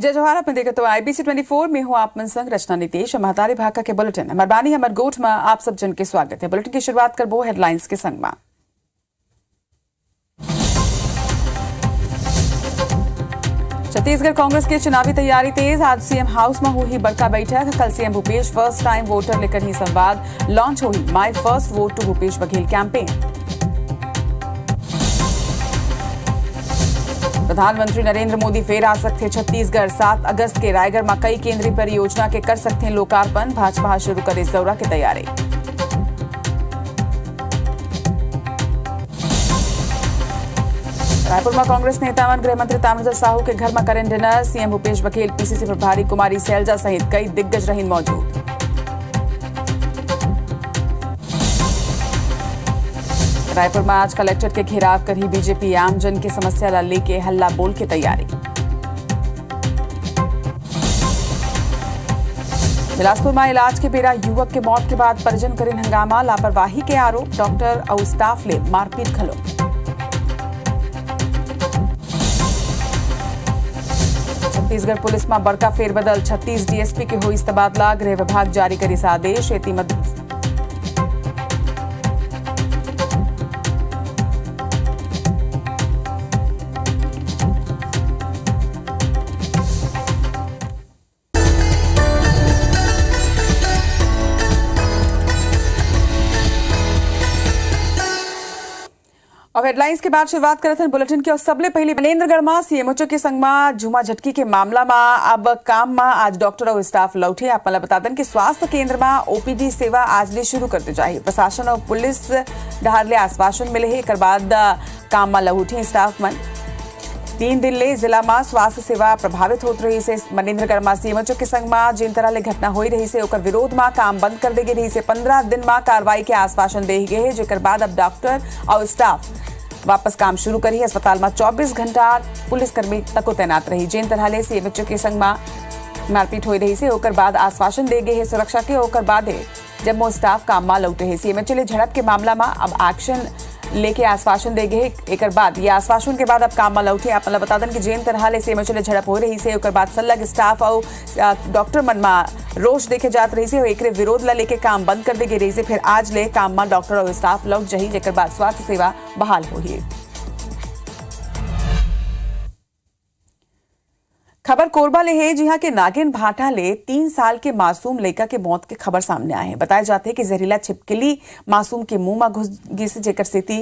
जय जोहार अपने देखते हो IBC 24 में हूँ आप मन संग रचना नीतीश महतारी भाका के बुलेटिन मरबानी हमर गोठ में आप सब जन के स्वागत है। बुलेटिन की शुरुआत करबो हेडलाइंस के संग में। छत्तीसगढ़ कांग्रेस की चुनावी तैयारी तेज। आज सीएम हाउस में हुई बड़का बैठक। कल CM Bhupesh first time voter लेकर ही संवाद। लॉन्च हुई my first vote to Bhupesh Baghel campaign. प्रधानमंत्री नरेंद्र मोदी फिर आ सकते छत्तीसगढ़। 7 अगस्त के रायगढ़ में कई केंद्रीय परियोजना के कर सकते हैं लोकार्पण। भाजपा शुरू करे इस दौरा की तैयारी। रायपुर में कांग्रेस नेता व गृह मंत्री ताम्रध्वज साहू के घर में करें dinner. CM Bhupesh Baghel, PCC प्रभारी कुमारी सैलजा सहित कई दिग्गज रहीं मौजूद। रायपुर में आज कलेक्टर के घेराव कर ही बीजेपी आमजन की समस्या ला लेके हल्ला बोल की तैयारी। बिलासपुर में इलाज के बेरा युवक के मौत के बाद परिजन करें हंगामा। लापरवाही के आरोप। डॉक्टर और स्टाफ ले मारपीट खलो। छत्तीसगढ़ पुलिस में बड़का फेरबदल। 36 डीएसपी के हुई तबादला। गृह विभाग जारी करी आदेश। और हेडलाइंस के बाद शुरुआत करते हैं बुलेटिन की। और सबले पहले मनेन्द्रगढ़ में सीएमओचओ के संग में झुमा झटकी के मामला में अब काम में आज डॉक्टर और स्टाफ लौटे। आप बता दें कि स्वास्थ्य केंद्र में ओपीडी सेवा आज ले शुरू करते जाए। प्रशासन और पुलिस डहार ले आश्वासन मिले है। एक बाद काम में लौटे स्टाफ मन। 3 दिन ले जिला में स्वास्थ्य सेवा प्रभावित होत रही से। मनेन्द्रगढ़ में सीएमओचओ के संग में जिन तरह ले घटना हो रही से ओकर विरोध में काम बंद कर दे रही से। 15 दिन में कार्रवाई के आश्वासन दे गए है। जेकर बाद अब डॉक्टर और स्टाफ वापस काम शुरू करी। अस्पताल में 24 घंटा पुलिसकर्मी तक तैनात रही। जिन तरह ले सीएमओचओ के संग में मारपीट हो रही से ओकर बाद आश्वासन दे गए है सुरक्षा के। ओकर बाद जब वो स्टाफ काम में लौटे है। सीएमओचओ ले झड़प के मामला में अब एक्शन लेके आश्वासन दे गए। एक बाद ये आश्वासन के बाद अब काम में लौटे। आप बता दें कि जिन तरह ले सीएमओचओ ले झड़प हो रही से ओकर बाद सलग स्टाफ और डॉक्टर मन में रोष देखे जात रही से। एक विरोध ला लेके काम बंद कर दे रही से। फिर आज ले काम में डॉक्टर और स्टाफ लौट जाही। जेकर बाद स्वास्थ्य सेवा बहाल होही। खबर कोरबा ले है जहां के नागिन भाटा ले 3 साल के मासूम लड़का के मौत के खबर सामने आए हैं। बताया जाते है कि जहरीला छिपकली मासूम के मुंह में घुस गई से जेकर सेती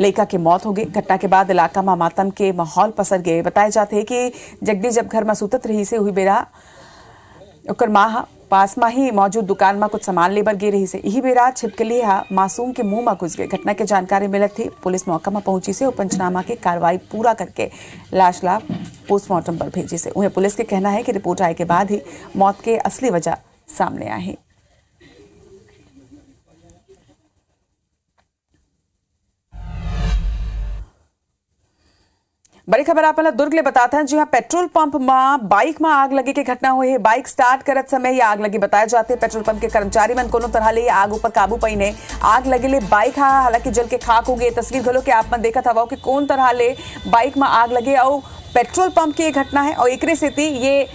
लड़का के मौत हो गई। घटना के बाद इलाका में मातम के माहौल पसर गए। बताया जाते है कि जगदीश जब घर में सुतत रही से हुई बेरा ओकर माँ पास में ही मौजूद दुकान में कुछ सामान लेबर गे रही से। यही बेरा छिपकली मासूम के मुंह में घुस गए। घटना की जानकारी मिलत थी। पुलिस मौका में पहुंची से और पंचनामा के कार्रवाई पूरा करके लाश ला पोस्टमार्टम पर भेजी से। उन्हें पुलिस के कहना है कि रिपोर्ट आए के बाद ही मौत के असली वजह सामने आए। बड़ी खबर आप दुर्ग ले बताते हैं जहां पेट्रोल पंप में बाइक में आग लगे की घटना हुई है। बाइक स्टार्ट करत समय ही आग लगी। बताया जाते हैं पेट्रोल पंप के कर्मचारी मन कोनो तरह ले आग ऊपर काबू पाई ने। आग लगे ले बाइक हालांकि जल के खाक हो गए। तस्वीर घलो के आप मन देखा था कि कौन तरह ले बाइक में आग लगे और पेट्रोल पंप की घटना है। और एक से ये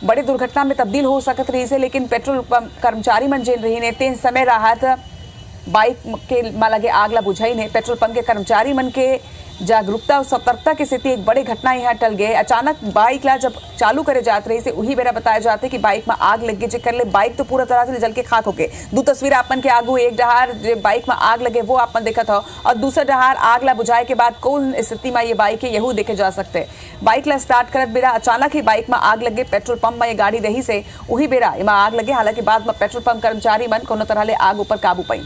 बड़ी दुर्घटना में तब्दील हो सकत रही से। लेकिन पेट्रोल पंप कर्मचारी मन जेन रही ने तेन समय राहत बाइक के में लगे आग ला बुझाई ने। पेट्रोल पंप के कर्मचारी मन के जागरूकता और सतर्कता की स्थिति एक बड़ी घटना यहाँ टल गए। अचानक बाइक ला जब चालू करे जात रही से वही बेरा बताया जाते कि बाइक में आग लग गई। जेकर ले बाइक तो पूरा तरह से जल के खाक हो गए। 2 तस्वीर आपन के आगू एक डहार बाइक में आग लगे वो आपन देखा था और दूसरा डहार आग ला बुझाए के बाद कौन स्थिति में ये बाइक है यहू देखे जा सकते। बाइक ला स्टार्ट करत बेरा अचानक ही बाइक में आग लगे। पेट्रोल पंप में ये गाड़ी रही से वही बेरा इमा आग लगे। हालांकि बाद में पेट्रोल पंप कर्मचारी मन कोनो तरह ले आग ऊपर काबू पाई।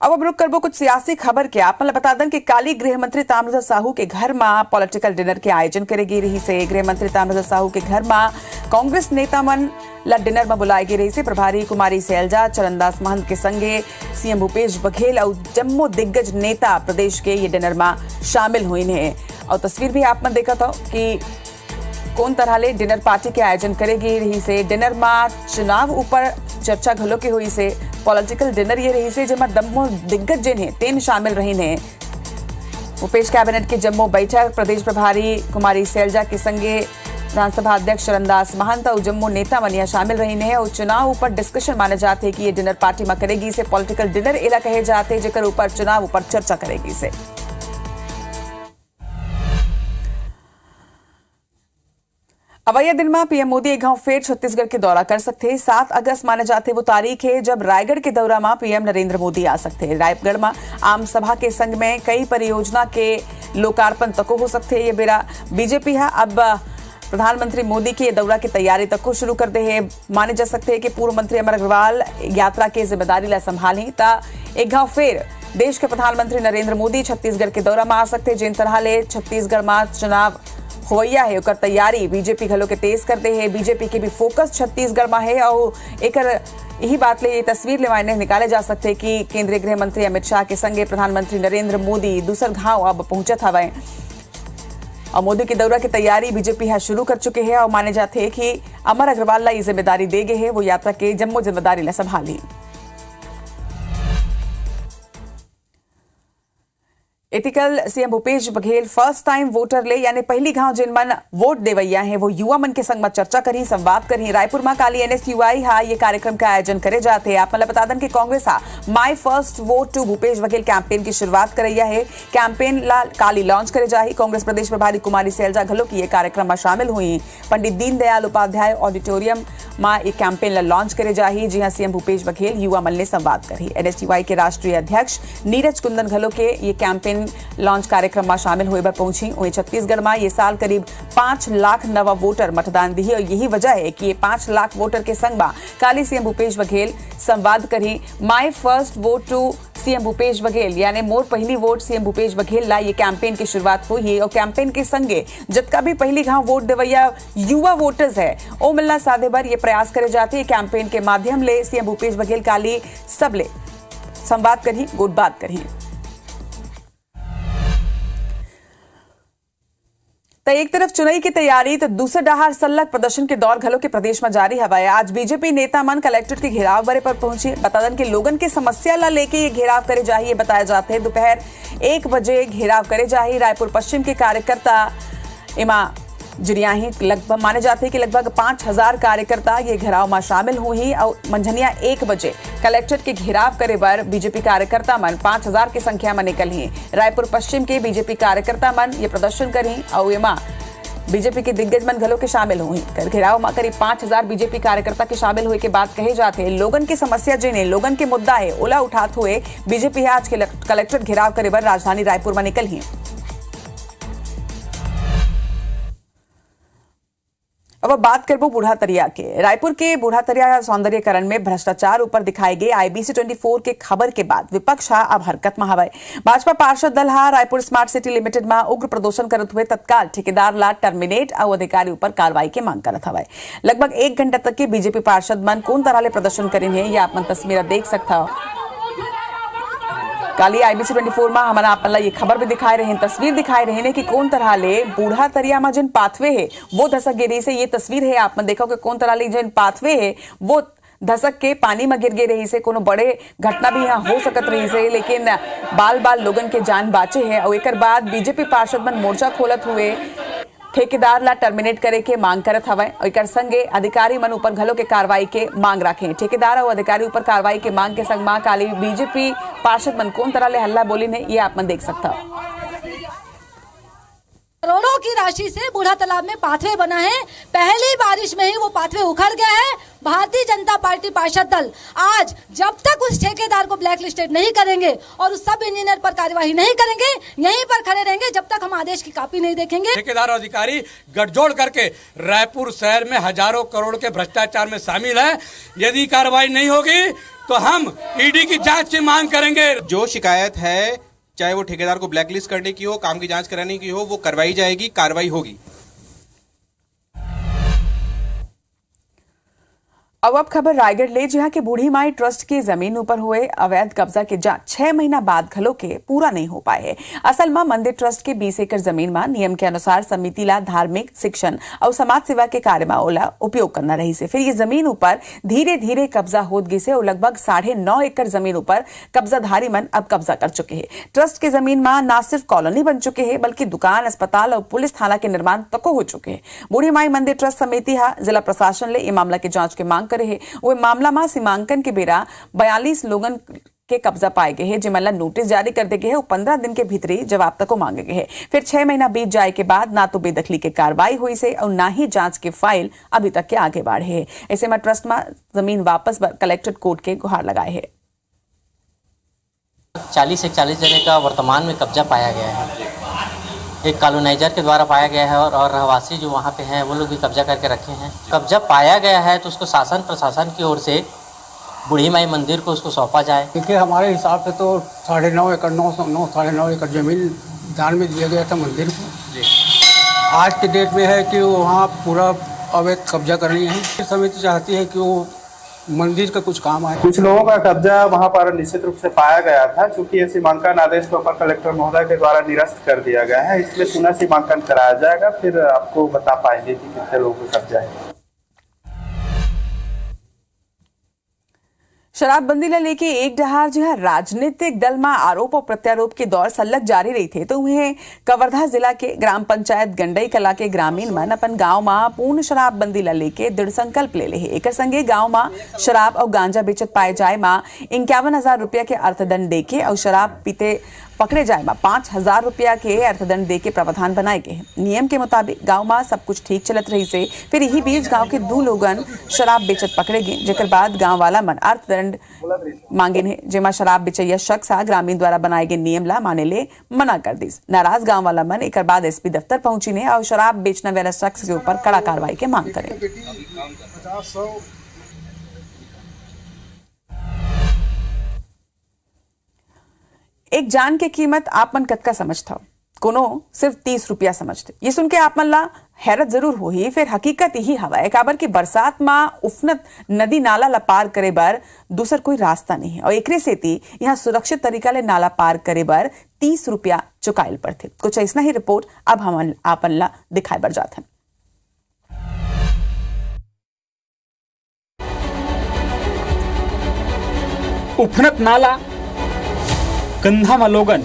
अब रुक करबो कुछ सियासी खबर के। आप बता दें कि काली गृह मंत्री ताम्रध्वज साहू के घर में पॉलिटिकल डिनर के आयोजन करेगी रही से। गृह मंत्री ताम्रध्वज साहू के घर में कांग्रेस नेता मन ला डिनर में बुलाई गई रही से। प्रभारी कुमारी सैलजा, चरणदास महंत के संगे सीएम भूपेश बघेल और जम्मू दिग्गज नेता प्रदेश के ये डिनर में शामिल हुई है। और तस्वीर भी आप मन देखा था कि कौन तरह ले डिनर पार्टी के आयोजन करेगी रही से। डिनर में चुनाव ऊपर चर्चा घलो के हुई से। पॉलिटिकल डिनर ये रही से जेमा दम्मो दिग्गज जिन है तेन शामिल रही ने। भूपेश कैबिनेट की जम्मू बैठक प्रदेश प्रभारी कुमारी सैलजा के संगे विधानसभा अध्यक्ष चरणदास महंत और जम्मू नेता मनिया शामिल रही है और चुनाव ऊपर डिस्कशन माने जाते कि ये डिनर पार्टी में करेगी से पॉलिटिकल डिनर एला कहे जाते जेकर ऊपर चुनाव ऊपर चर्चा करेगी से। अवैया दिन में पीएम मोदी एक गांव फेर छत्तीसगढ़ के दौरा कर सकते हैं। 7 अगस्त माने जाते वो तारीख है जब रायगढ़ के दौरा में पीएम नरेंद्र मोदी आ सकते हैं। रायगढ़ में आम सभा के संग में कई परियोजना के लोकार्पण तक हो सकते हैं। ये बेरा बीजेपी है अब प्रधानमंत्री मोदी की दौरा की तैयारी तक को शुरू कर दे है। माने जा सकते हैं कि पूर्व मंत्री अमर अग्रवाल यात्रा की जिम्मेदारी ला संभाली ता एक गांव फेर देश के प्रधानमंत्री नरेंद्र मोदी छत्तीसगढ़ के दौरा में आ सकते हैं। जिन तरह ले छत्तीसगढ़ में चुनाव होइया है ओकर तैयारी बीजेपी घलो के तेज कर दे है। बीजेपी के भी फोकस छत्तीसगढ़ में है और एक यही बात ले तस्वीर ले मायने निकाले जा सकते हैं कि केंद्रीय गृह मंत्री अमित शाह के संगे प्रधानमंत्री नरेंद्र मोदी दूसर गांव अब पहुंचत हवे और मोदी की दौरा की तैयारी बीजेपी है शुरू कर चुके हैं और माने जाते हैं कि अमर अग्रवाल ला ये जिम्मेदारी दे गए है वो यात्रा के जम्मू जिम्मेदारी ला संभाली। Ethical CM Bhupesh Baghel first time voter ले यानी पहली गांव जिन मन वोट देवैया है वो युवा मन के संग में चर्चा करी संवाद करी। रायपुर में काली एनएसयूआई हा ये कार्यक्रम का आयोजन करे जाते हैं। आप मतलब बता दें कि कांग्रेस हा my first vote to Bhupesh Baghel campaign की शुरुआत करैया है। कैंपेन ला काली लॉन्च करे जाही। कांग्रेस प्रदेश प्रभारी कुमारी सैलजा घलो की ये कार्यक्रम में शामिल हुई। पंडित दीनदयाल उपाध्याय ऑडिटोरियम में एक कैंपेन ला लॉन्च करे जाही। जी हाँ सीएम भूपेश बघेल युवा मन ने संवाद करी। एनएसयूआई के राष्ट्रीय अध्यक्ष नीरज कुंदन घलो के ये कैंपेन लॉन्च कार्यक्रम में शामिल हुए पहुंची। वहीं छत्तीसगढ़ में ये साल करीब 5 लाख नवा वोटर मतदान दी और यही वजह है कि ये 5 लाख वोटर के संग में काली सीएम भूपेश बघेल संवाद करी। My first vote to CM Bhupesh Baghel यानी मोर पहली वोट सीएम भूपेश बघेल ला ये कैंपेन की शुरुआत हुई और कैंपेन के संगे जतका भी पहली गांव वोट देवैया युवा वोटर्स है ओ मिलना साधे भर ये प्रयास करे जाते हैं। कैंपेन के माध्यम ले सीएम भूपेश बघेल काली सबले संवाद करी गुड बात करी। तो एक तरफ चुनाई की तैयारी तो दूसरे डहार सल्लग प्रदर्शन के दौर घलों के प्रदेश में जारी हवाए। आज बीजेपी नेता मन कलेक्ट्रेट के घेराव बरे पर पहुंचे। बतादन के लोगन की समस्या ला लेके ये घेराव करे जाही ये बताया जाते हैं। दोपहर 1 बजे घेराव करे जाही। रायपुर पश्चिम के कार्यकर्ता इमा जिरियाही लगभग माने जाते हैं कि लगभग 5000 कार्यकर्ता ये घेराव में शामिल हुई और मंझनिया 1 बजे कलेक्ट्रेट के घेराव करे बर बीजेपी कार्यकर्ता मन 5000 की संख्या में निकल ही। रायपुर पश्चिम के बीजेपी कार्यकर्ता मन ये प्रदर्शन करी और एमा बीजेपी के दिग्गज मन घलों के शामिल हुई। घेराव में करीब 5000 बीजेपी कार्यकर्ता के शामिल हुए के बाद कहे जाते हैं लोगन की समस्या जिन्हें लोगन के मुद्दा है ओला उठाते हुए बीजेपी आज के कलेक्ट्रेट घेराव करे बर राजधानी रायपुर में निकल ही। अब बात करबो बूढ़ातरिया के। रायपुर के बूढ़ातरिया सौंदर्यकरण में भ्रष्टाचार ऊपर दिखाए गए आईबीसी 24 के खबर के बाद विपक्ष हा अब हरकत में हवाए। भाजपा पार्षद दल हा रायपुर स्मार्ट सिटी लिमिटेड में उग्र प्रदर्शन करते हुए तत्काल ठेकेदार ला टर्मिनेट और अधिकारी ऊपर कार्रवाई के मांग करत हवाए। लगभग 1 घंटा तक के बीजेपी पार्षद मन कौन तरह ले प्रदर्शन करें ये आप मन तस्वीर देख सकता हो। काली आईबीसी 24 में हमारा आपला ये खबर भी दिखाए रहे तस्वीर दिखाए रहे कि कौन तरह ले बूढ़ा तरिया में जिन पाथवे है वो धसक गिरी से ये तस्वीर है आप मन देखो कि कौन तरह ले जिन पाथवे है वो धसक के पानी में गिर गए रही से कोनो बड़े घटना भी यहाँ हो सकत रही से लेकिन बाल बाल लोगन के जान बाचे है और एक बाद बीजेपी पार्षद मन मोर्चा खोलत हुए ठेकेदार ला टर्मिनेट करे के मांग करत हवाए और एक संगे अधिकारी मन ऊपर घलो के कार्रवाई के मांग रखे। ठेकेदार और अधिकारी ऊपर कार्रवाई के मांग के संग मां काली बीजेपी पार्षद मन कौन तरह ले हल्ला बोली ने ये आप मन देख सकता हो। करोड़ों की राशि से बूढ़ा तालाब में पाथवे बना है। पहली बारिश में ही वो पाथवे उखड़ गया है। भारतीय जनता पार्टी पार्षद दल आज जब तक उस ठेकेदार को ब्लैक लिस्टेड नहीं करेंगे और उस सब इंजीनियर पर कार्यवाही नहीं करेंगे यहीं पर खड़े रहेंगे जब तक हम आदेश की कॉपी नहीं देखेंगे। ठेकेदार और अधिकारी गठजोड़ करके रायपुर शहर में हजारों करोड़ के भ्रष्टाचार में शामिल है। यदि कार्रवाई नहीं होगी तो हम ईडी की जांच की मांग करेंगे। जो शिकायत है चाहे वो ठेकेदार को ब्लैकलिस्ट करने की हो काम की जांच कराने की हो वो करवाई जाएगी कार्रवाई होगी। अब खबर रायगढ़ ले, जहां के बूढ़ी माई ट्रस्ट की जमीन ऊपर हुए अवैध कब्जा के जांच 6 महीना बाद घलो के पूरा नहीं हो पाए है। असल में मंदिर ट्रस्ट के 20 एकड़ जमीन में नियम के अनुसार समिति ला धार्मिक शिक्षण और समाज सेवा के कार्य में ओला उपयोग करना रही से। फिर ये जमीन ऊपर धीरे धीरे कब्जा होत गई से और लगभग 9.5 एकड़ जमीन ऊपर कब्जाधारी मन अब कब्जा कर चुके हैं। ट्रस्ट की जमीन में न सिर्फ कॉलोनी बन चुके हैं बल्कि दुकान, अस्पताल और पुलिस थाना के निर्माण तक हो चुके हैं। बूढ़ी माई मंदिर ट्रस्ट समिति जिला प्रशासन ले मामला के जांच के मांग करे है। वो मामला में सीमांकन के बेरा 42 लोगन के कब्जा पाए गए हैं, जिमला नोटिस जारी कर दे गए हैं। 15 दिन के भीतरी जवाब तक मांगे गए हैं। फिर 6 महीना बीत जाए के बाद ना तो बेदखली की कार्रवाई हुई से और ना ही जांच के फाइल अभी तक के आगे बढ़े है। ऐसे में ट्रस्ट में जमीन वापस कलेक्ट्रेट कोर्ट के गुहार लगाए है। 40 से 40 जने का वर्तमान में कब्जा पाया गया है। एक कॉलोनाइजर के द्वारा पाया गया है और रहवासी जो वहाँ पे हैं वो लोग भी कब्जा करके रखे हैं। कब्जा पाया गया है तो उसको शासन प्रशासन की ओर से बूढ़ी माई मंदिर को उसको सौंपा जाए। देखिए हमारे हिसाब से तो 9.5 एकड़ 9.5 एकड़ जमीन दान में दिया गया था मंदिर को। आज के डेट में है कि वहाँ पूरा अवैध कब्जा कर रही है। समिति चाहती है कि वो मंदिर का कुछ काम आए। कुछ लोगों का कब्जा वहां पर निश्चित रूप से पाया गया था, क्योंकि ये सीमांकन आदेश के ऊपर कलेक्टर महोदय के द्वारा निरस्त कर दिया गया है। इसलिए पुनः सीमांकन कराया जाएगा, फिर आपको बता पाएंगे कि कितने लोगों का कब्जा है। शराबबंदी ला लेके एक डहार जहां राजनीतिक दल में आरोप और प्रत्यारोप के दौर सलग जारी रही थे, तो उन्हें कवर्धा जिला के ग्राम पंचायत गंडई कला के ग्रामीण मन अपन गांव में पूर्ण शराबबंदी ला लेके दृढ़ संकल्प ले है। एक संगे गांव में शराब और गांजा बेचत पाए जाए में 51,000 रुपया के अर्थदंड देके और शराब पीते पकड़े जाए में 5,000 रुपया के अर्थदंड दे के प्रावधान बनाए गए हैं। नियम के मुताबिक गांव में सब कुछ ठीक चलत रही से फिर यही बीच गांव के 2 लोगन शराब बेचत पकड़े गए, जेकर बाद गांव वाला मन अर्थदंड मांगे ने, जेमा शराब बेचैया शख्स ग्रामीण द्वारा बनाए गए नियम ला माने ले मना कर दी। नाराज गांव वाला मन एक बाद एसपी दफ्तर पहुंची ने और शराब बेचने वाला शख्स के ऊपर कड़ा कार्रवाई के मांग करे। एक जान के कीमत आप मन कतका समझता, कोनो सिर्फ 30 रुपया समझते। ये सुन के आप मन ला हैरत जरूर हो ही, फिर हकीकत यही हवा है काबर की बरसात में उफनत नदी नाला ला पार करे बर दूसर कोई रास्ता नहीं है और एकरे सेती यहाँ सुरक्षित तरीका ले नाला पार करे बर 30 रुपया चुकाइल पड़ते। कुछ ऐसा ही रिपोर्ट अब हम आपन ला दिखाए बर जाते हैं। उफनत नाला, कंधा में लोगन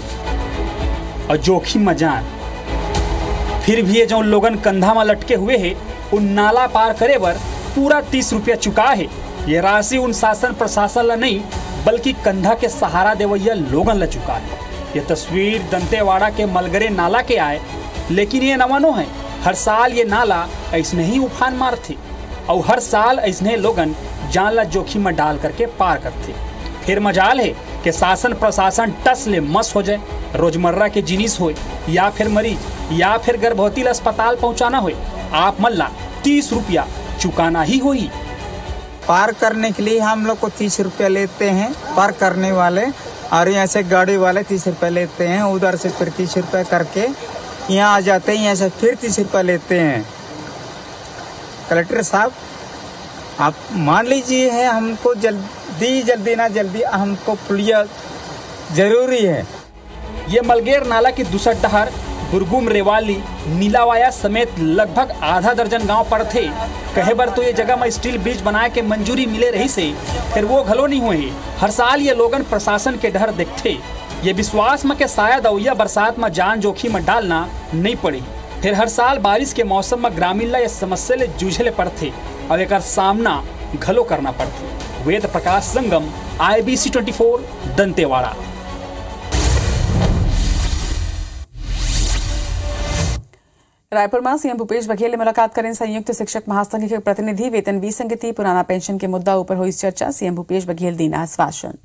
और जोखिम में जान, फिर भी ये जो लोगन कंधा में लटके हुए है उन नाला पार करे बर पूरा 30 रुपया चुका है। ये राशि उन शासन प्रशासन ला नहीं बल्कि कंधा के सहारा देवैया लोगन ला चुका है। ये तस्वीर दंतेवाड़ा के मलगरे नाला के आए, लेकिन ये नवानो है। हर साल ये नाला ऐसने ही उफान मारते और हर साल ऐसने लोगन जान ला जोखिम में डाल करके पार करते। फिर मजाल है कि शासन प्रशासन टस ले मस हो जाए, रोजमर्रा के जिनिस हो या फिर मरीज या फिर गर्भवती ला अस्पताल पहुंचाना हो, आप मल्ला 30 रुपया चुकाना ही होई। पार करने के लिए हम लोग को 30 रुपया लेते हैं पार करने वाले, और यहाँ से गाड़ी वाले 30 रुपया लेते हैं। उधर से फिर 30 रुपया करके यहाँ आ जाते हैं, यहाँ से फिर 30 रुपया लेते हैं। कलेक्टर साहब आप मान लीजिए है, हमको जल्दी ना जल्दी हमको पुलिया जरूरी है। ये मलगेर नाला की दूसर डहर बुरगुम, रेवाली, नीलावाया समेत लगभग आधा दर्जन गांव पर थे। कहे बर तो ये जगह में स्टील ब्रिज बनाए के मंजूरी मिले रही से फिर वो घलो नहीं हुए। हर साल ये लोगन प्रशासन के डर देखते, ये विश्वास में के शायद अवैया बरसात में जान जोखिम में डालना नहीं पड़ी। फिर हर साल बारिश के मौसम में ग्रामीण ला इस समस्या ले जूझले पड़ते और एक सामना घलो करना पड़ते। वेद प्रकाश संगम, IBC 24, दंतेवाड़ा। रायपुर में सीएम भूपेश बघेल ने मुलाकात करें संयुक्त शिक्षक महासंघ के प्रतिनिधि। वेतन विसंगति, पुराना पेंशन के मुद्दा ऊपर हुई चर्चा। सीएम भूपेश बघेल दीना आश्वासन।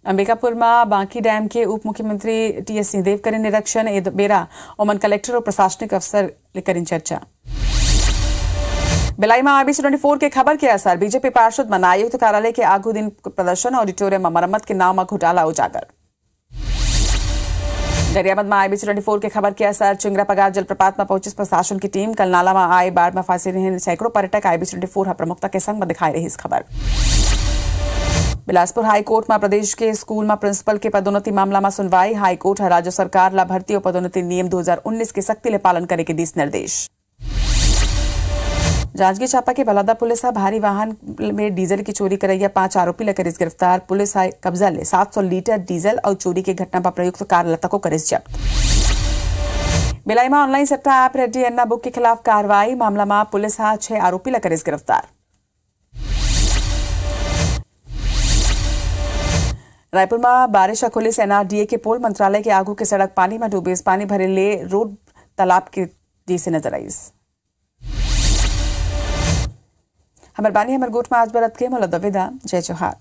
अंबिकापुर में बांकी डैम के उप मुख्यमंत्री TS सिंहदेव करें निरीक्षण। बेरा ओमन कलेक्टर और प्रशासनिक अफसर करें चर्चा। बिलाई में IBC 24 के खबर के असर, बीजेपी पार्षद मन आयुक्त कार्यालय के आगू दिन प्रदर्शन, ऑडिटोरियम में मरम्मत के नाम में घोटाला उजागर। गरियाबंद में IBC 24 के खबर के असर चिंगरा पगार जलप्रपात में पहुंची प्रशासन की टीम। कल नाला में आए बाढ़ में फंसे रहे सैकड़ों पर्यटक IBC 24 प्रमुखता के संग में दिखाई रही इस खबर। बिलासपुर हाईकोर्ट में प्रदेश के स्कूल में प्रिंसिपल के पदोन्नति मामला में सुनवाई। हाईकोर्ट राज्य सरकार ला भर्ती और पदोन्नति नियम 2019 के सख्ती ले पालन करे के दिस निर्देश। जांजगीर चांपा के बलौदा पुलिस भारी वाहन में डीजल की चोरी करैया 5 आरोपी ला करिस गिरफ्तार। पुलिस कब्जा ले 700 लीटर डीजल और चोरी की घटना पर प्रयुक्त कार लता को करिस जब्त। भिलाई में ऑनलाइन सट्टा ऐप रेड्डी अन्ना बुक के खिलाफ कार्रवाई। मामला में पुलिस 6 आरोपी ला करिस गिरफ्तार। रायपुर में बारिश खुली NRDA के पोल। मंत्रालय के आगू के सड़क पानी में डूबे। पानी भरे ले रोड तालाब के जैसे नजर आई। हमारे बानी हमारे गोट में आज बरत के मोला दविदा जय जोहार।